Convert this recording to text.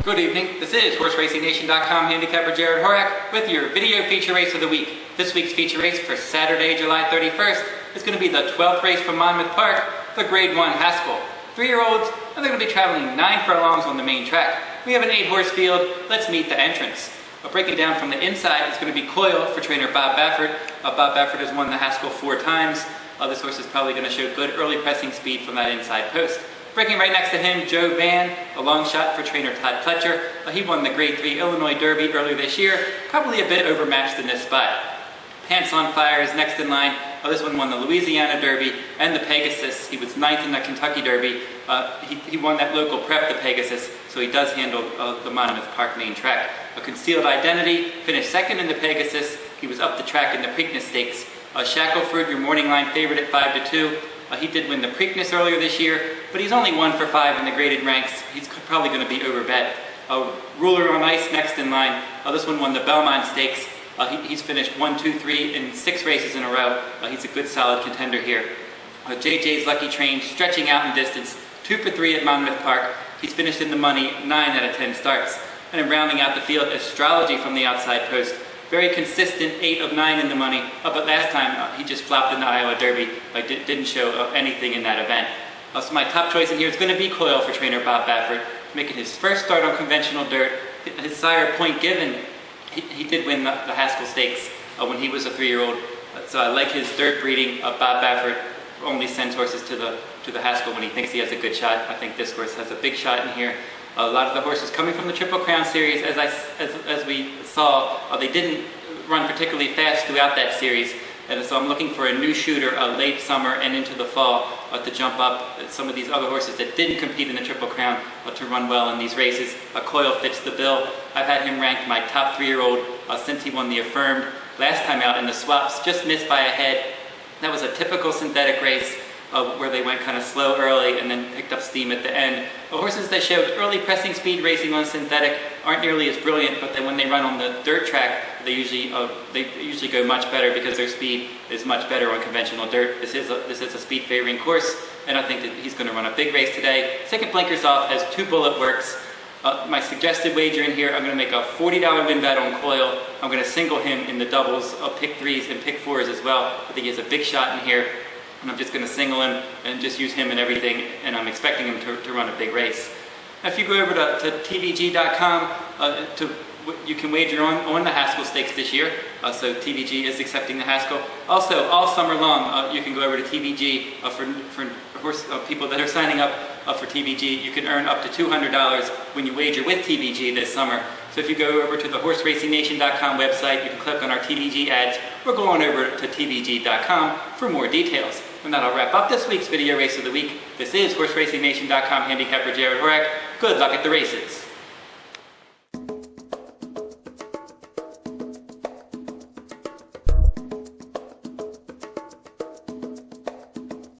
Good evening, this is HorseRacingNation.com handicapper Jared Horak with your video feature race of the week. This week's feature race for Saturday, July 31st is going to be the 12th race from Monmouth Park, the Grade 1 Haskell. 3-year-olds, and they're going to be traveling 9 furlongs on the main track. We have an 8-horse field. Let's meet the entrants. Breaking down from the inside, it's going to be Coil for trainer Bob Baffert. Bob Baffert has won the Haskell 4 times. This horse is probably going to show good early pressing speed from that inside post. Breaking right next to him, Joe Van, a long shot for trainer Todd Pletcher. He won the Grade 3 Illinois Derby earlier this year, probably a bit overmatched in this spot. Pants on Fire is next in line. This one won the Louisiana Derby and the Pegasus. He was 9th in the Kentucky Derby. He won that local prep, the Pegasus, so he does handle the Monmouth Park main track. A Concealed Identity finished 2nd in the Pegasus. He was up the track in the Preakness Stakes. Shackleford, your morning line favorite at 5-2. He did win the Preakness earlier this year, but he's only 1 for 5 in the graded ranks. He's probably going to be overbet. Ruler on Ice next in line. This one won the Belmont Stakes. He's finished 1, 2, 3 in 6 races in a row. He's a good solid contender here. JJ's Lucky Train stretching out in distance, 2 for 3 at Monmouth Park. He's finished in the money 9 out of 10 starts. And then rounding out the field, Astrology from the outside post. Very consistent, 8 of 9 in the money. But last time he just flopped in the Iowa Derby. Didn't show anything in that event. So my top choice in here is going to be Coil for trainer Bob Baffert, making his first start on conventional dirt. His sire, Point Given, he did win the Haskell Stakes when he was a 3-year-old. So I like his dirt breeding. Bob Baffert only sends horses to the Haskell when he thinks he has a good shot. I think this horse has a big shot in here. A lot of the horses coming from the Triple Crown Series, as we saw, they didn't run particularly fast throughout that series. And so I'm looking for a new shooter late summer and into the fall to jump up some of these other horses that didn't compete in the Triple Crown to run well in these races. Coil fits the bill. I've had him ranked my top 3-year-old since he won the Affirmed last time out in the swaps, just missed by a head. That was a typical synthetic race where they went kind of slow early and then picked up steam at the end. The horses that showed early pressing speed racing on synthetic aren't nearly as brilliant, but then when they run on the dirt track, they usually go much better because their speed is much better on conventional dirt. This is a speed favoring course, and I think that he's going to run a big race today. Second blinkers off has 2 bullet works. My suggested wager in here, I'm going to make a $40 win bet on Coil. I'm going to single him in the doubles of pick 3s and pick 4s as well. I think he has a big shot in here. And I'm just going to single him and just use him in everything, and I'm expecting him to run a big race. Now if you go over to tvg.com, you can wager on the Haskell Stakes this year, so TVG is accepting the Haskell. Also, all summer long, you can go over to TVG for people that are signing up for TVG. You can earn up to $200 when you wager with TVG this summer. So if you go over to the HorseRacingNation.com website, you can click on our TVG ads, or go on over to tvg.com for more details. And that'll wrap up this week's video race of the week. This is HorseRacingNation.com handicapper Jared Horak. Good luck at the races.